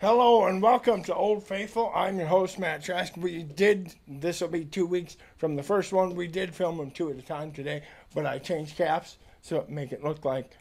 Hello and welcome to Old Faithful. I'm your host, Matt Trask. This will be 2 weeks from the first one. We did film them two at a time today, but I changed caps so it make it look like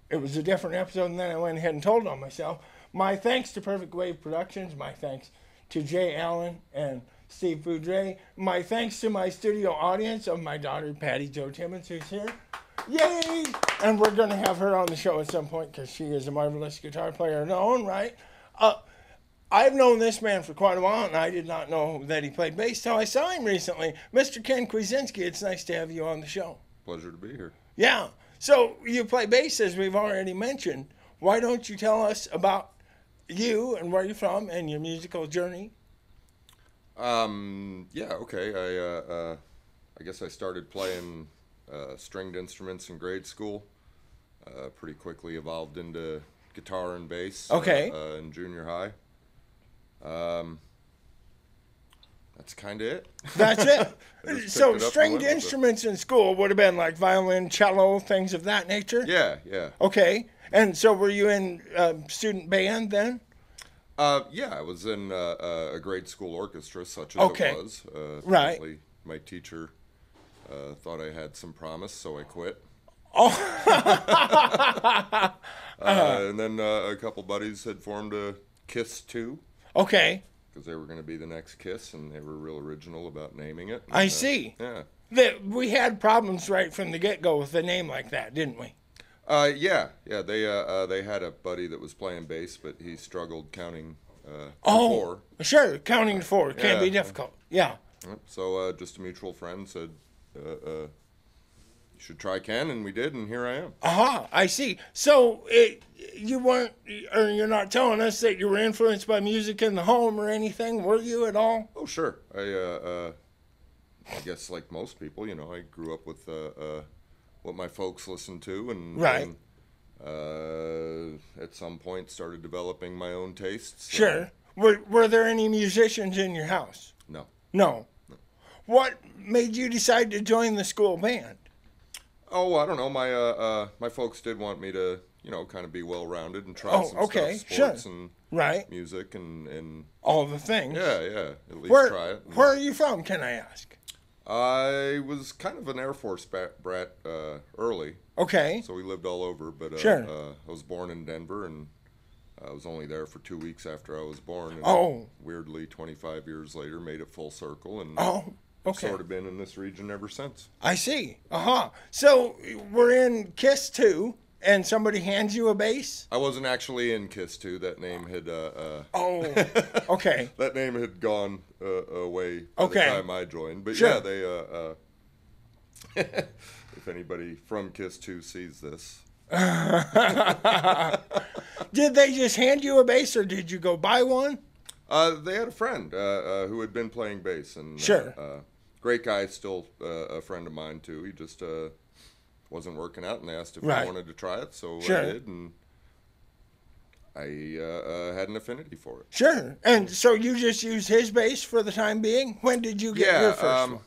it was a different episode, and then I went ahead and told on myself. My thanks to Perfect Wave Productions. My thanks to Jay Allen and Steve Boudre. My thanks to my studio audience of my daughter, Patty Jo Timmons, who's here. Yay! And we're going to have her on the show at some point because she is a marvelous guitar player in her own right. I've known this man for quite a while, and I did not know that he played bass till I saw him recently. Mr. Ken Kwiecinski, it's nice to have you on the show. Pleasure to be here. Yeah. So you play bass, as we've already mentioned. Why don't you tell us about you and where you're from and your musical journey? Yeah, okay. I guess I started playing stringed instruments in grade school. Pretty quickly evolved into guitar and bass. Okay. In junior high. That's kind of it. That's it. So it up stringed instruments in school would have been like violin, cello, things of that nature? Yeah. Okay. And so were you in student band then? Yeah, I was in a grade school orchestra, such as Okay. it was. Right. Apparently my teacher thought I had some promise, so I quit. Oh. And then a couple buddies had formed a Kiss 2. Okay. Because they were going to be the next Kiss, and they were real original about naming it. And, I see. Yeah. We had problems right from the get-go with a name like that, didn't we? Yeah. They had a buddy that was playing bass, but he struggled counting to Oh, four. sure. Counting to four can be Yeah. difficult. Yeah. So just a mutual friend said, "You should try Ken," and we did, and here I am. Aha, I see. So you weren't, or you're not telling us that you were influenced by music in the home or anything, were you at all? Oh, sure. I guess like most people, I grew up with what my folks listened to, and Right. at some point started developing my own tastes. Sure. Were there any musicians in your house? No. No. What made you decide to join the school band? Oh, I don't know. My folks did want me to, kind of be well-rounded and try some okay, stuff, sports sure. and Right. music and All the things. yeah, at least Where, try it. where are you from, can I ask? I was kind of an Air Force brat early, Okay. so we lived all over. But Sure. I was born in Denver, and I was only there for 2 weeks after I was born. And Oh. weirdly, 25 years later, made it full circle, and Oh, I've okay. sort of been in this region ever since. I see. Aha. So we're in Kiss 2, and somebody hands you a bass? I wasn't actually in Kiss 2. That name had Oh, okay. that name had gone away by Okay. the time I joined. But Sure. yeah, they if anybody from Kiss 2 sees this, Did they just hand you a bass, or did you go buy one? they had a friend who had been playing bass, and Sure. great guy, still a friend of mine too. He just wasn't working out, and they asked if Right. I wanted to try it, so Sure. I did, and I had an affinity for it. Sure. And so you just use his bass for the time being? When did you get your first one?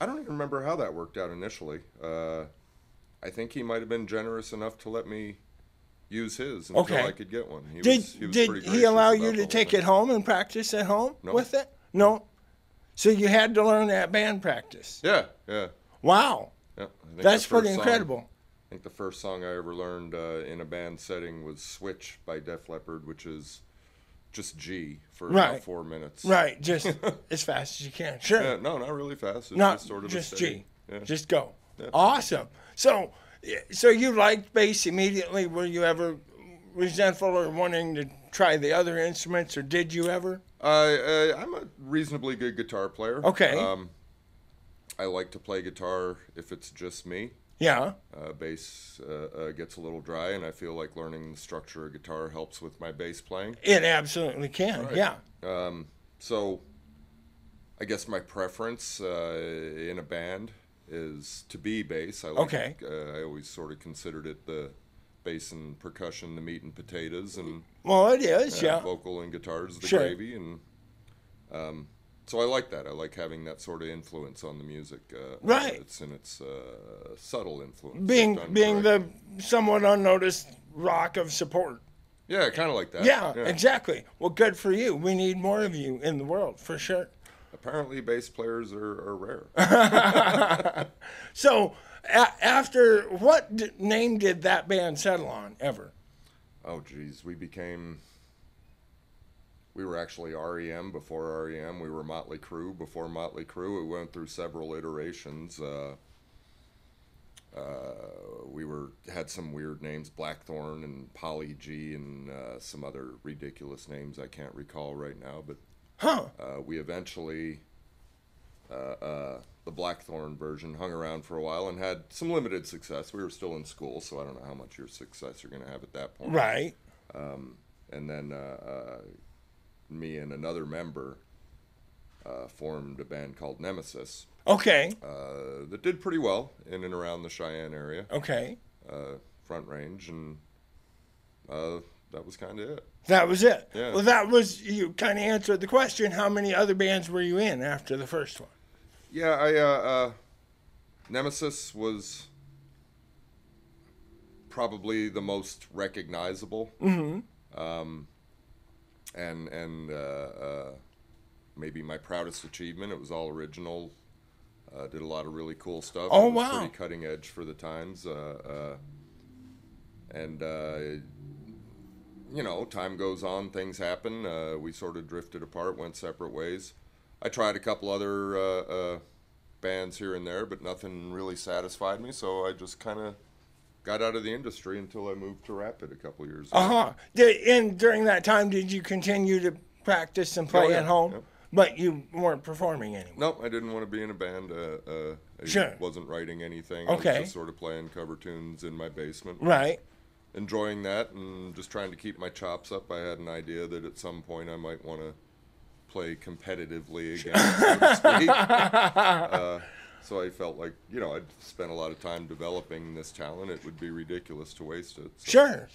I don't even remember how that worked out initially. I think he might have been generous enough to let me use his until Okay. I could get one. He Did was did pretty he gracious allow about you the to whole take thing. it home and practice at home No. with it? No. So you had to learn that band practice. Yeah. Wow. I think That's the pretty first incredible. I think the first song I ever learned in a band setting was "Switch" by Def Leppard, which is just G for Right. about 4 minutes. Right. Just as fast as you can. Sure. Yeah, no, not really fast. It's Not just sort of just a steady, G. Yeah. Just go. Yeah. Awesome. So you liked bass immediately. Were you ever resentful or wanting to try the other instruments, or did you ever? I'm a reasonably good guitar player. Okay. I like to play guitar if it's just me. Yeah. Bass gets a little dry, and I feel like learning the structure of guitar helps with my bass playing. It absolutely can. Right. Yeah. So I guess my preference in a band is to be bass. Okay. I always sort of considered it the bass and percussion, the meat and potatoes, and Well, it is. Yeah. vocal and guitars, the Sure. gravy, and so I like that. I like having that sort of influence on the music. Right. It's in its subtle influence. Being if done being correctly. the somewhat unnoticed rock of support. Yeah, kind of like that. Yeah, exactly. Well, good for you. We need more of you in the world, for sure. Apparently, bass players are rare. So, after, what name did that band settle on, ever? Oh, geez. We were actually REM before REM. We were Motley Crue before Motley Crue. We went through several iterations. We had some weird names, Blackthorn and Polly G, and some other ridiculous names I can't recall right now. But we eventually, the Blackthorn version, hung around for a while and had some limited success. We were still in school, so I don't know how much your success you're going to have at that point. Right. And then me and another member formed a band called Nemesis. Okay. That did pretty well in and around the Cheyenne area. Okay. Front Range, and that was kind of it. That was it. Yeah. Well, you kind of answered the question. How many other bands were you in after the first one? Yeah, Nemesis was probably the most recognizable. Mm-hmm. And maybe my proudest achievement. It was all original. Did a lot of really cool stuff. Oh, it was wow. Pretty cutting edge for the times. Time goes on, things happen. We sort of drifted apart, went separate ways. I tried a couple other bands here and there, but nothing really satisfied me, so I just kind of got out of the industry until I moved to Rapid a couple years ago. And during that time, did you continue to practice and play at home? Yeah. But you weren't performing anymore? Nope, I didn't want to be in a band. I wasn't writing anything. Okay. I was just sort of playing cover tunes in my basement. Right. Enjoying that and just trying to keep my chops up. I had an idea that at some point I might want to play competitively again, so to speak. So I felt like, I'd spent a lot of time developing this talent. It would be ridiculous to waste it. So. Sure.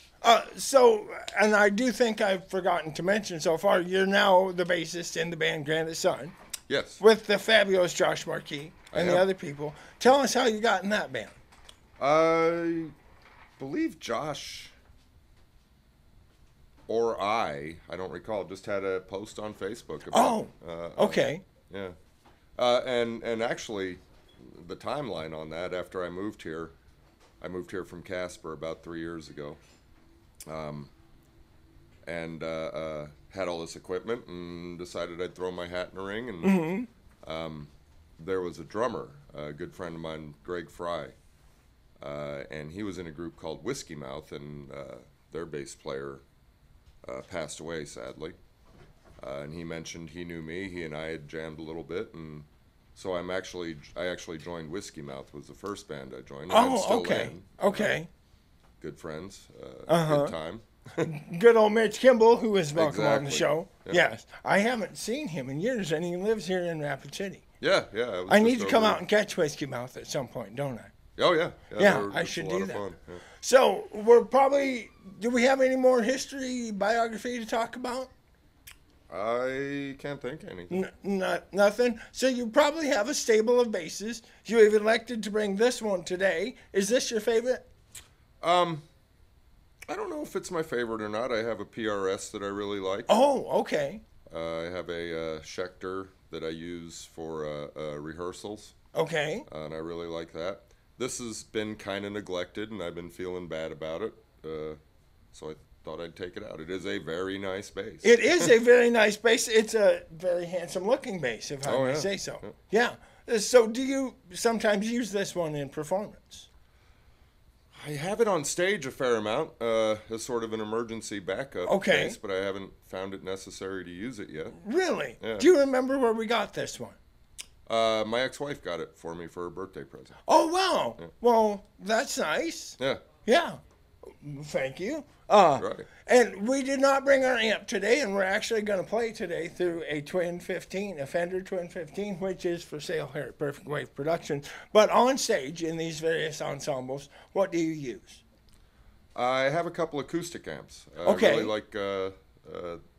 And I do think I've forgotten to mention so far, you're now the bassist in the band Granite Sun. Yes. With the fabulous Josh Marquis and the other people. Tell us how you got in that band. I believe Josh or I don't recall, just had a post on Facebook about okay. Yeah. And actually, the timeline on that, after I moved here from Casper about 3 years ago, and had all this equipment and decided I'd throw my hat in the ring. And there was a drummer, a good friend of mine, Greg Fry, and he was in a group called Whiskey Mouth, and their bass player passed away, sadly. And he mentioned he knew me. He and I had jammed a little bit, and so I actually joined Whiskey Mouth. Was the first band I joined. And I'm still in. Okay. Good friends. Good time. Good old Mitch Kimball, who is welcome on the Exactly. show. Yeah. Yes, I haven't seen him in years, and he lives here in Rapid City. Yeah. I need to come out and catch Whiskey Mouth at some point, don't I? Oh yeah. I should do that. Fun. Yeah. So do we have any more history, biography to talk about? I can't think of anything. Nothing. So you probably have a stable of basses. You have elected to bring this one today. Is this your favorite? I don't know if it's my favorite or not. I have a PRS that I really like. Oh, okay. I have a Schecter that I use for rehearsals. Okay. And I really like that. This has been kind of neglected, and I've been feeling bad about it. So I thought I'd take it out. It is a very nice bass. It is a very nice bass. It's a very handsome-looking bass, if I may say so. Yeah. So do you sometimes use this one in performance? I have it on stage a fair amount as sort of an emergency backup bass, but I haven't found it necessary to use it yet. Really? Yeah. Do you remember where we got this one? My ex-wife got it for me for her birthday present. Oh, wow. Yeah. Well, that's nice. Yeah. Thank you. Right. And we did not bring our amp today, and we're actually going to play today through a Fender Twin 15, which is for sale here at Perfect Wave Productions. But on stage, in these various ensembles, what do you use? I have a couple acoustic amps. Okay. I really like,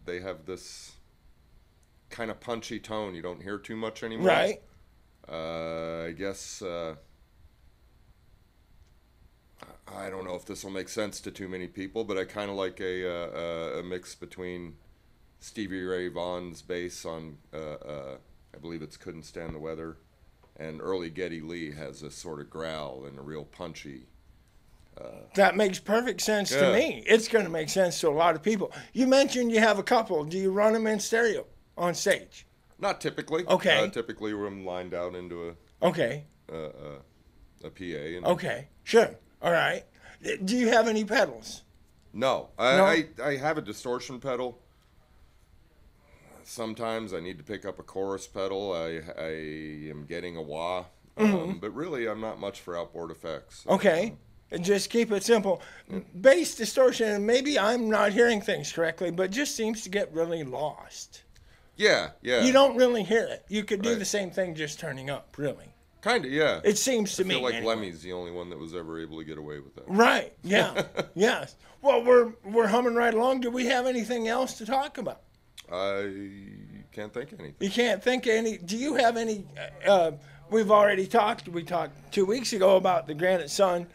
they have this kind of punchy tone. You don't hear too much anymore. Right. I guess I don't know if this will make sense to too many people, but I kind of like a mix between Stevie Ray Vaughan's bass on, I believe it's Couldn't Stand the Weather, and early Geddy Lee has a sort of growl and a real punchy. That makes perfect sense to me. It's going to make sense to a lot of people. You mentioned you have a couple. Do you run them in stereo on stage? Not typically. Okay. Typically, we're lined out into a PA. And Okay, sure. All right. Do you have any pedals? No. I have a distortion pedal. Sometimes I need to pick up a chorus pedal. I am getting a wah. But really, I'm not much for outboard effects. Okay. Just keep it simple. Bass distortion, and maybe I'm not hearing things correctly, but just seems to get really lost. Yeah. You don't really hear it. You could do Right. the same thing just turning up, really. Kind of, yeah. It seems to I me. feel like anyway. Lemmy's the only one that was ever able to get away with that. Right. Yeah. Yes. Well, we're humming right along. Do we have anything else to talk about? I can't think of anything. You can't think of any. Do you have any? We've already talked. We talked 2 weeks ago about the Granite Sun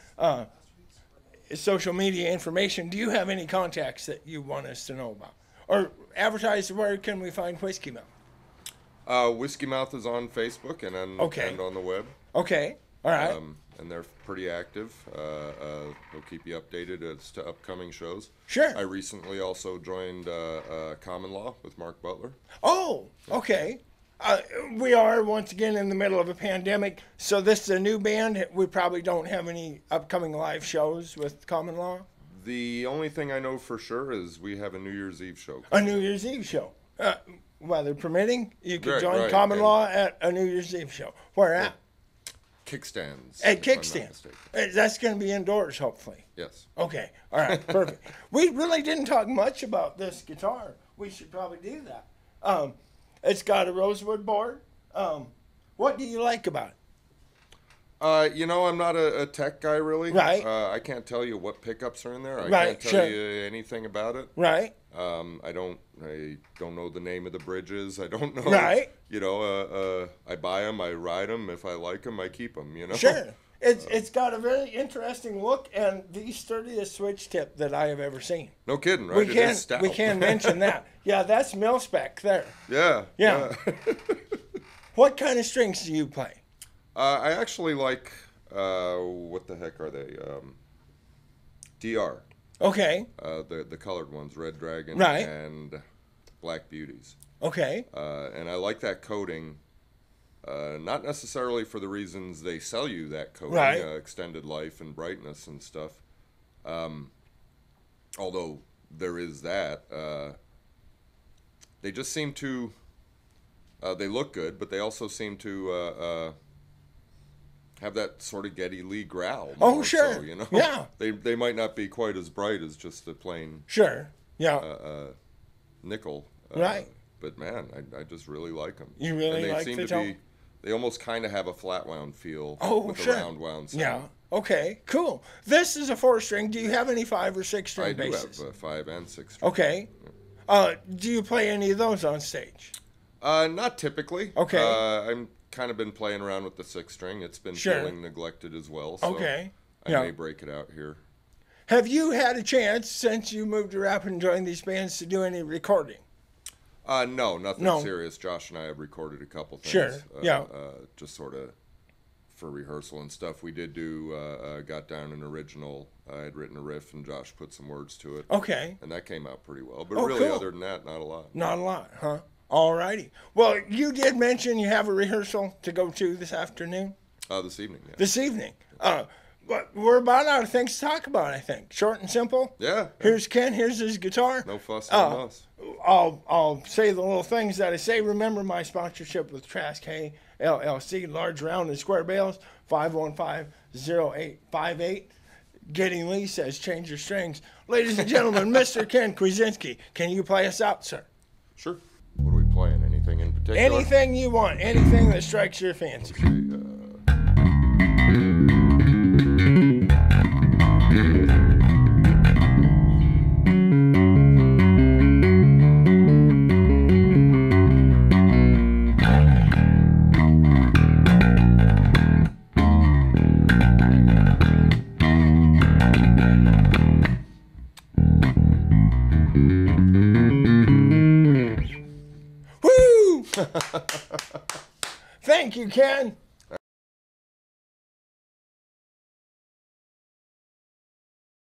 social media information. Do you have any contacts that you want us to know about, or advertise? Where can we find Whiskey Mouth? Whiskey Mouth is on Facebook and on the web. Okay. All right. And they're pretty active. They'll keep you updated as to upcoming shows. Sure. I recently also joined Common Law with Mark Butler. Oh, okay. We are once again in the middle of a pandemic, so this is a new band. We probably don't have any upcoming live shows with Common Law. The only thing I know for sure is we have a New Year's Eve show. A New Year's Eve show. Weather permitting, you could Right, join right, Common and- Law at a New Year's Eve show. Where at? Kickstands. At if I'm not Kickstand. mistaken. That's going to be indoors, hopefully. Yes. Okay. All right. Perfect. We really didn't talk much about this guitar. We should probably do that. It's got a rosewood board. What do you like about it? I'm not a tech guy really. Right. I can't tell you what pickups are in there. I Right, can't tell sure. you anything about it. Right. I don't know the name of the bridges. I don't know. Right. I buy them, I ride them. If I like them, I keep them. Sure. It's got a very interesting look and the sturdiest switch tip that I have ever seen. No kidding, right? It is stout. We can mention that. Yeah, that's mil spec there. Yeah. Yeah. What kind of strings do you play? I actually like what the heck are they? DR. Okay. The colored ones, Red Dragon Right. and Black Beauties. Okay. And I like that coating. Not necessarily for the reasons they sell you that coating, Right. Extended life and brightness and stuff. Although there is that, they just seem to. They look good, but they also seem to have that sort of Geddy Lee growl. Oh, more sure. So, Yeah. They might not be quite as bright as just the plain Sure. Yeah. nickel. Right. But man, I just really like them. You really and they like seem the to tone? be. They almost kind of have a flat wound feel with sure. a round wound sound. Yeah. Okay. Cool. This is a 4-string. Do you have any 5 or 6 string I do basses? have 5 and 6. Okay. Do you play any of those on stage? Not typically. Okay. I'm kind of been playing around with the 6-string. It's been Sure. feeling neglected as well. So Okay. I Yeah. may break it out here. Have you had a chance since you moved to rap and joined these bands to do any recording? No, nothing No. serious. Josh and I have recorded a couple things. Sure, yeah. Just sort of for rehearsal and stuff. We did do, got down an original. I had written a riff and Josh put some words to it. Okay. And that came out pretty well. But Oh, really, cool. other than that, not a lot. Not a lot, huh? All righty. Well, you did mention you have a rehearsal to go to this afternoon, This evening, yeah. this evening. But we're about out of things to talk about, I think. Short and simple. Yeah. Here's Ken. Here's his guitar. No fuss, no muss. I'll say the little things that I say. Remember my sponsorship with Trask Hay LLC, large round and square bales, 515-0858. Getting Lee says, change your strings. Ladies and gentlemen, Mr. Ken Kwiecinski, can you play us out, sir? Sure. What are we playing? Anything in particular? Anything you want, anything that strikes your fancy. Okay, Thank you, Ken.